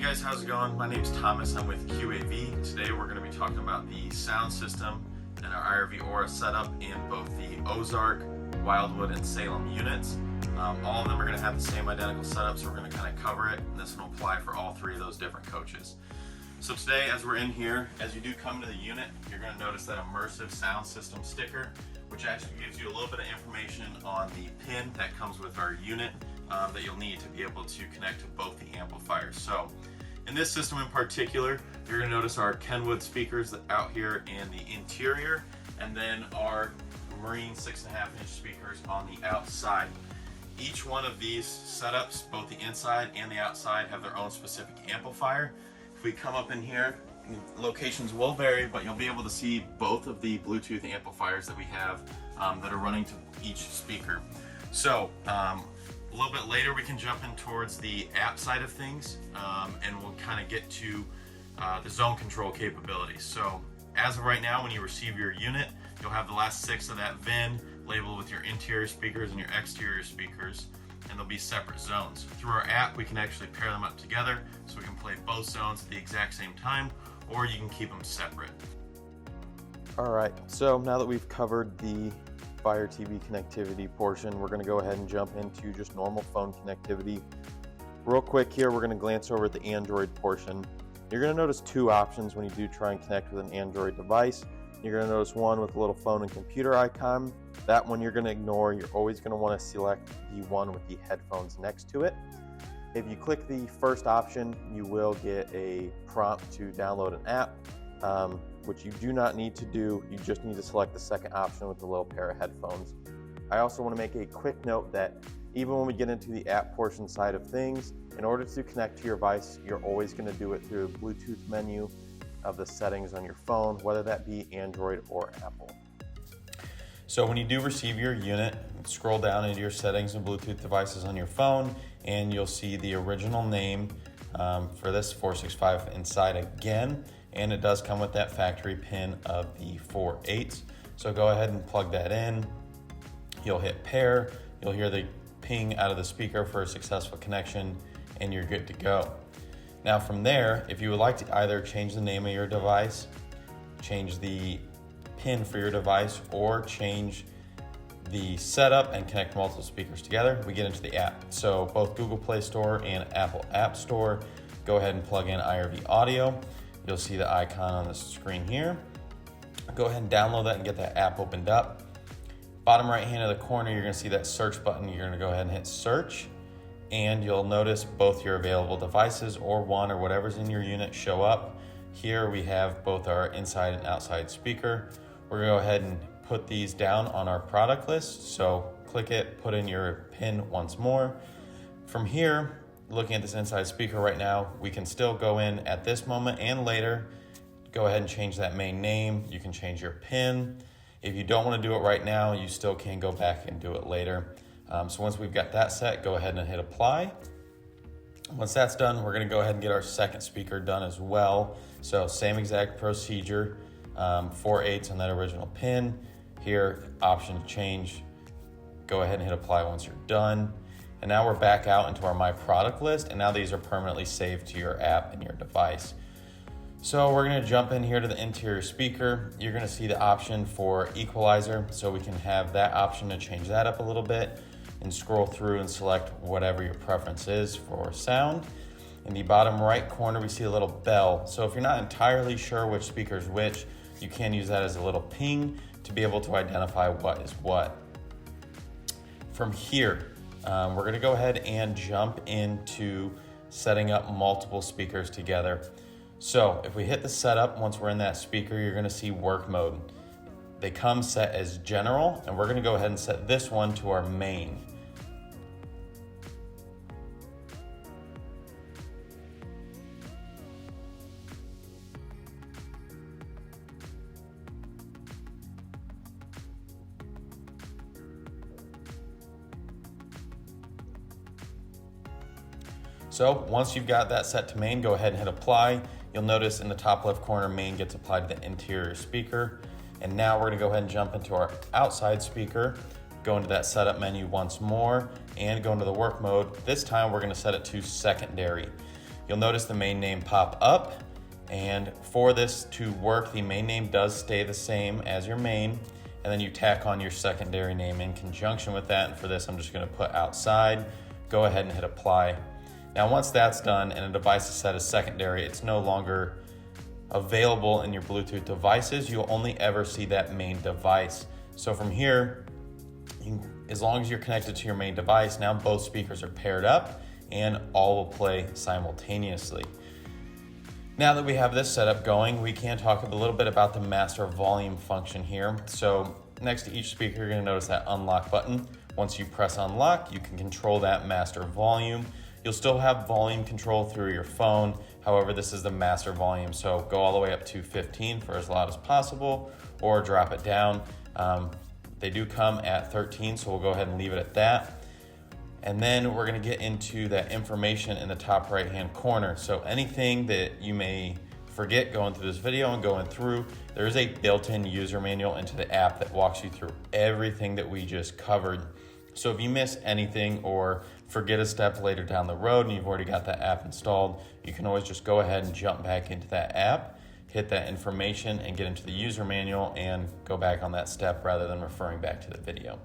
guys, how's it going? My name's Thomas, I'm with QAV. Today we're going to be talking about the sound system and our iRV Aura setup in both the Ozark, Wildwood, and Salem units. All of them are going to have the same identical setup, so we're going to kind of cover it, and this one will apply for all three of those different coaches. So today, as we're in here, as you do come to the unit, you're going to notice that immersive sound system sticker, which actually gives you a little bit of information on the pin that comes with our unit that you'll need to be able to connect to both the amplifiers. So in this system in particular, you're going to notice our Kenwood speakers out here in the interior, and then our Marine 6.5-inch speakers on the outside. Each one of these setups, both the inside and the outside, have their own specific amplifier. If we come up in here, locations will vary, but you'll be able to see both of the Bluetooth amplifiers that we have that are running to each speaker. So a little bit later we can jump in towards the app side of things, and we'll kind of get to the zone control capabilities. So as of right now, when you receive your unit, you'll have the last 6 of that VIN labeled with your interior speakers and your exterior speakers, and they'll be separate zones. Through our app, we can actually pair them up together so we can play both zones at the exact same time, or you can keep them separate. All right, so now that we've covered the Fire TV connectivity portion, we're going to go ahead and jump into just normal phone connectivity. Real quick here, we're going to glance over at the Android portion. You're going to notice 2 options when you do try and connect with an Android device. You're going to notice one with a little phone and computer icon. That one you're going to ignore. You're always going to want to select the one with the headphones next to it. If you click the first option, you will get a prompt to download an app, which you do not need to do. You just need to select the second option with the little pair of headphones. I also want to make a quick note that even when we get into the app portion side of things, in order to connect to your device, you're always going to do it through the Bluetooth menu of the settings on your phone, whether that be Android or Apple. So when you do receive your unit, scroll down into your settings and Bluetooth devices on your phone, and you'll see the original name for this 465 inside again, and it does come with that factory pin of the 4/8. So go ahead and plug that in. You'll hit pair. You'll hear the ping out of the speaker for a successful connection, and you're good to go. Now from there, if you would like to either change the name of your device, change the pin for your device, or change the setup and connect multiple speakers together, we get into the app. So both Google Play Store and Apple App Store, go ahead and plug in iRV Audio. You'll see the icon on the screen here. Go ahead and download that and get that app opened up. Bottom right hand of the corner, you're going to see that search button. You're going to go ahead and hit search, and you'll notice both your available devices or one or whatever's in your unit show up. Here we have both our inside and outside speaker. We're going to go ahead and put these down on our product list. So click it, put in your pin once more. From here, looking at this inside speaker right now, we can still go in at this moment and later, go ahead and change that main name. You can change your pin. If you don't want to do it right now, you still can go back and do it later. So once we've got that set, go ahead and hit apply. Once that's done, we're going to go ahead and get our second speaker done as well. So same exact procedure, 4/8 on that original pin. Here, option to change. Go ahead and hit apply once you're done. And now we're back out into our My Product list, and now these are permanently saved to your app and your device. So we're going to jump in here to the interior speaker. You're going to see the option for equalizer, so we can have that option to change that up a little bit and scroll through and select whatever your preference is for sound. In the bottom right corner, we see a little bell. So if you're not entirely sure which speaker is which, you can use that as a little ping to be able to identify what is what. From here, we're going to go ahead and jump into setting up multiple speakers together. So if we hit the setup, once we're in that speaker, you're going to see work mode. They come set as general, and we're going to go ahead and set this one to our main. So once you've got that set to main, go ahead and hit apply. You'll notice in the top left corner, main gets applied to the interior speaker. And now we're gonna go ahead and jump into our outside speaker, go into that setup menu once more, and go into the work mode. This time we're gonna set it to secondary. you'll notice the main name pop up. And for this to work, the main name does stay the same as your main, and then you tack on your secondary name in conjunction with that. And for this, I'm just gonna put outside, go ahead and hit apply. Now, once that's done and a device is set as secondary, it's no longer available in your Bluetooth devices. You'll only ever see that main device. So from here, as long as you're connected to your main device, now both speakers are paired up and all will play simultaneously. Now that we have this setup going, we can talk a little bit about the master volume function here. So next to each speaker, you're gonna notice that unlock button. Once you press unlock, you can control that master volume. You'll still have volume control through your phone. However, this is the master volume. So go all the way up to 15 for as loud as possible, or drop it down. They do come at 13, so we'll go ahead and leave it at that. And then we're gonna get into that information in the top right-hand corner. So anything that you may forget going through this video and going through, there is a built-in user manual into the app that walks you through everything that we just covered. So if you miss anything or forget a step later down the road and you've already got that app installed, you can always just go ahead and jump back into that app, hit that information and get into the user manual and go back on that step rather than referring back to the video.